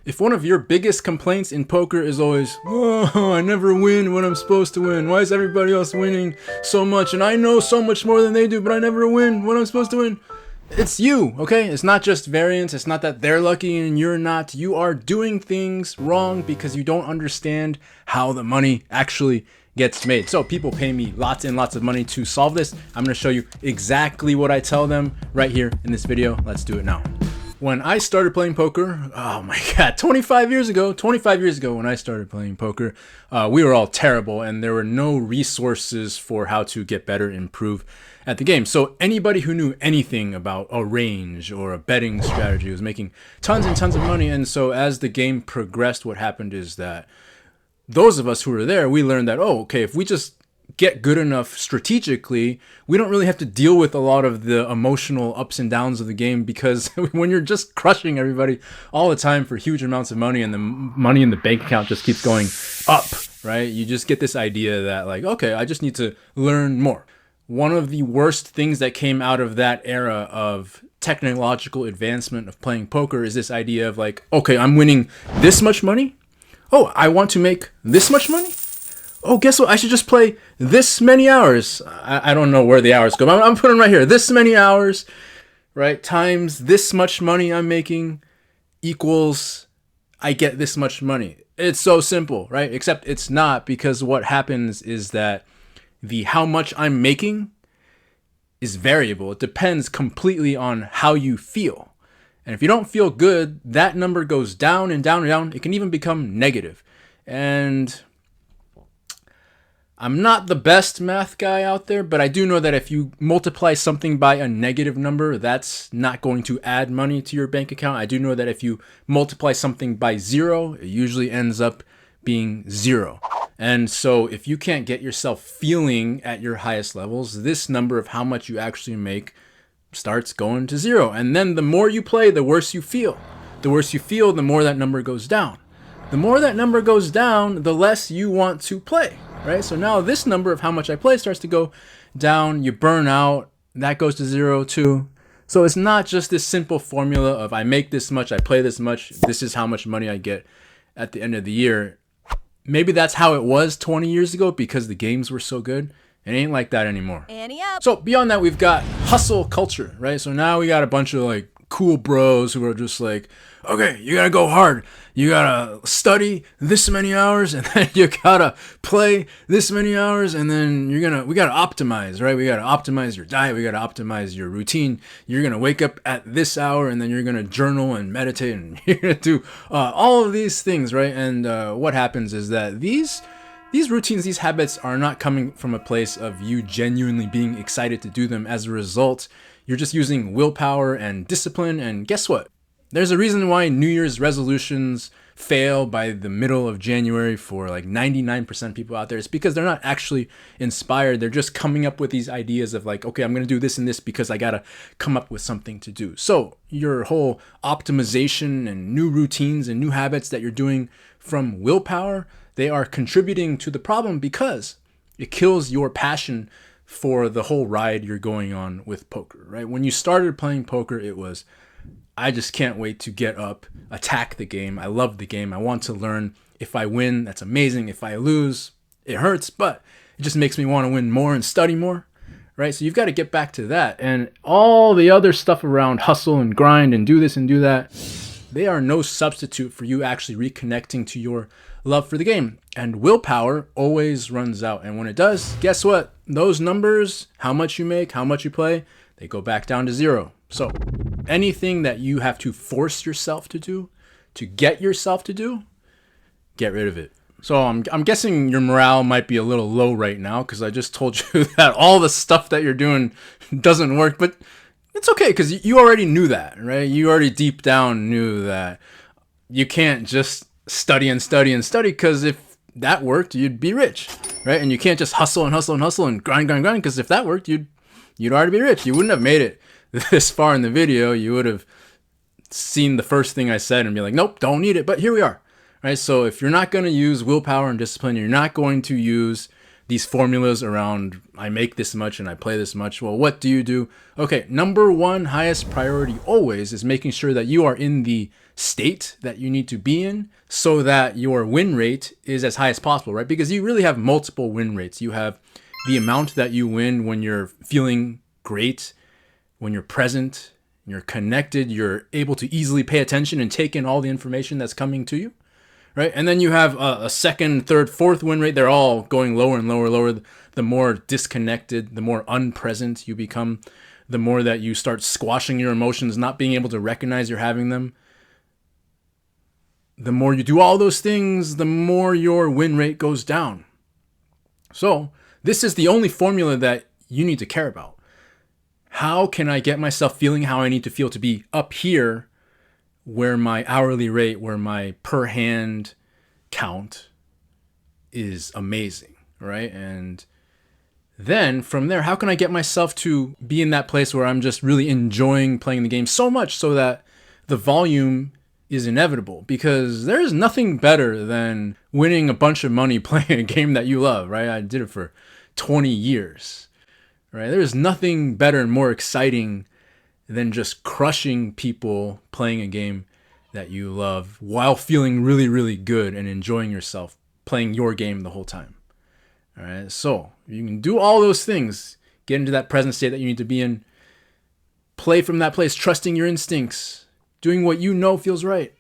If one of your biggest complaints in poker is always, oh, I never win when I'm supposed to win. Why is everybody else winning so much? And I know so much more than they do, but I never win when I'm supposed to win. It's you, okay? It's not just variance. It's not that they're lucky and you're not. You are doing things wrong because you don't understand how the money actually gets made. So people pay me lots and lots of money to solve this. I'm going to show you exactly what I tell them right here in this video. Let's do it now. When I started playing poker, oh my God, 25 years ago when I started playing poker, we were all terrible and there were no resources for how to get better, improve at the game. So anybody who knew anything about a range or a betting strategy was making tons and tons of money. And so as the game progressed, what happened is that those of us who were there, we learned that, oh, okay, if we just get good enough strategically, we don't really have to deal with a lot of the emotional ups and downs of the game, because when you're just crushing everybody all the time for huge amounts of money and the money in the bank account just keeps going up, right? You just get this idea that like, okay, I just need to learn more. One of the worst things that came out of that era of technological advancement of playing poker is this idea of like, okay, I'm winning this much money. Oh, I want to make this much money. Oh, guess what? I should just play this many hours. I don't know where the hours go. I'm putting right here. This many hours, right? Times this much money I'm making equals I get this much money. It's so simple, right? Except it's not, because what happens is that the how much I'm making is variable. It depends completely on how you feel. And if you don't feel good, that number goes down and down and down. It can even become negative. And I'm not the best math guy out there, but I do know that if you multiply something by a negative number, that's not going to add money to your bank account. I do know that if you multiply something by 0, it usually ends up being 0. And so if you can't get yourself feeling at your highest levels, this number of how much you actually make starts going to 0. And then the more you play, the worse you feel. The worse you feel, the more that number goes down. The more that number goes down, the less you want to play, right? So now this number of how much I play starts to go down. You burn out. That goes to 0 too. So it's not just this simple formula of I make this much, I play this much, this is how much money I get at the end of the year. Maybe that's how it was 20 years ago because the games were so good. It ain't like that anymore. Annie up. So beyond that, we've got hustle culture, right? So now we got a bunch of like cool bros who are just like, okay, you gotta go hard. You gotta study this many hours, and then you gotta play this many hours, and then we gotta optimize, right? We gotta optimize your diet. We gotta optimize your routine. You're gonna wake up at this hour, and then you're gonna journal and meditate, and you're gonna do all of these things, right? And what happens is that these routines, these habits are not coming from a place of you genuinely being excited to do them. As a result, you're just using willpower and discipline. And guess what? There's a reason why New Year's resolutions fail by the middle of January for like 99% of people out there. It's because they're not actually inspired. They're just coming up with these ideas of like, okay, I'm going to do this and this because I got to come up with something to do. So your whole optimization and new routines and new habits that you're doing from willpower, they are contributing to the problem because it kills your passion for the whole ride you're going on with poker, right? When you started playing poker, it was, I just can't wait to get up, attack the game. I love the game. I want to learn. If I win, that's amazing. If I lose, it hurts, but it just makes me want to win more and study more, right? So you've got to get back to that. And all the other stuff around hustle and grind and do this and do that, they are no substitute for you actually reconnecting to your love for the game. And willpower always runs out. And when it does, guess what? Those numbers, how much you make, how much you play, they go back down to 0. So anything that you have to force yourself to do, to get yourself to do, get rid of it. So I'm guessing your morale might be a little low right now because I just told you that all the stuff that you're doing doesn't work, but it's okay because you already knew that, right? You already deep down knew that you can't just study and study and study, because if that worked, you'd be rich, right? And you can't just hustle and hustle and hustle and grind, because if that worked, you'd already be rich. You wouldn't have made it this far in the video. You would have seen the first thing I said and be like, nope, don't need it. But here we are, right? So if you're not going to use willpower and discipline, you're not going to use these formulas around I make this much and I play this much. Well, what do? Okay, number one highest priority always is making sure that you are in the state that you need to be in so that your win rate is as high as possible, right? Because you really have multiple win rates. You have the amount that you win when you're feeling great, when you're present, you're connected, you're able to easily pay attention and take in all the information that's coming to you, right? And then you have a second, third, fourth win rate. They're all going lower and lower, lower. The more disconnected, the more unpresent you become, the more that you start squashing your emotions, not being able to recognize you're having them. The more you do all those things, the more your win rate goes down. So this is the only formula that you need to care about. How can I get myself feeling how I need to feel to be up here where my hourly rate, where my per hand count is amazing, right? And then from there, how can I get myself to be in that place where I'm just really enjoying playing the game so much so that the volume is inevitable? Because there is nothing better than winning a bunch of money playing a game that you love, right? I did it for 20 years, right? There is nothing better and more exciting than just crushing people playing a game that you love while feeling really, really good and enjoying yourself playing your game the whole time. All right, so you can do all those things, get into that present state that you need to be in, play from that place, trusting your instincts, doing what you know feels right.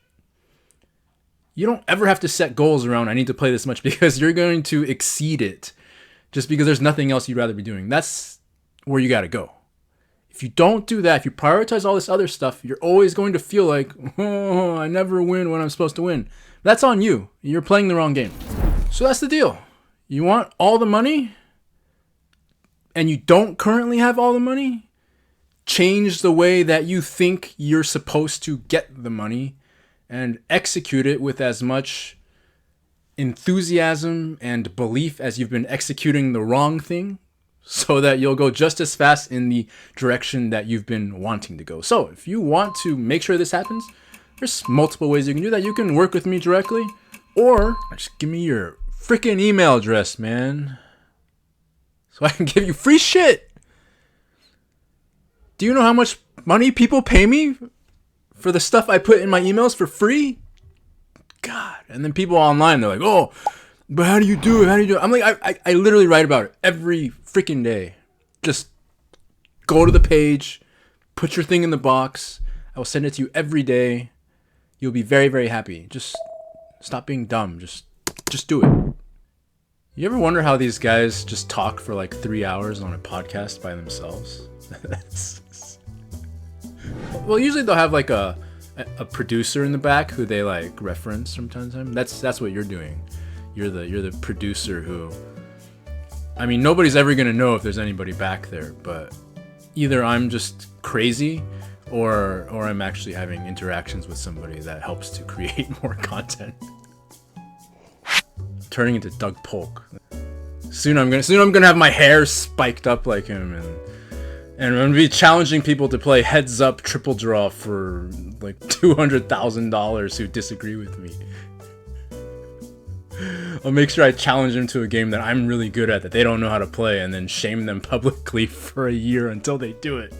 You don't ever have to set goals around, I need to play this much, because you're going to exceed it just because there's nothing else you'd rather be doing. That's where you got to go. If you don't do that, if you prioritize all this other stuff, you're always going to feel like, oh, I never win when I'm supposed to win. That's on you. You're playing the wrong game. So that's the deal. You want all the money and you don't currently have all the money? Change the way that you think you're supposed to get the money and execute it with as much enthusiasm and belief as you've been executing the wrong thing, so that you'll go just as fast in the direction that you've been wanting to go. So if you want to make sure this happens, there's multiple ways you can do that. You can work with me directly, or just give me your freaking email address, man, so I can give you free shit. Do you know how much money people pay me for the stuff I put in my emails for free? God. And then people online, they're like, oh, but how do you do it? How do you do it? I'm like, I literally write about it every freaking day. Just go to the page, put your thing in the box. I will send it to you every day. You'll be very, very happy. Just stop being dumb. Just do it. You ever wonder how these guys just talk for like 3 hours on a podcast by themselves? Well, usually they'll have like a producer in the back who they like reference from time to time. That's what you're doing. You're the producer who, I mean, nobody's ever gonna know if there's anybody back there, but either I'm just crazy or I'm actually having interactions with somebody that helps to create more content. Turning into Doug Polk. Soon I'm gonna have my hair spiked up like him, and I'm gonna be challenging people to play Heads Up Triple Draw for like $200,000 who disagree with me. I'll make sure I challenge them to a game that I'm really good at that they don't know how to play, and then shame them publicly for a year until they do it.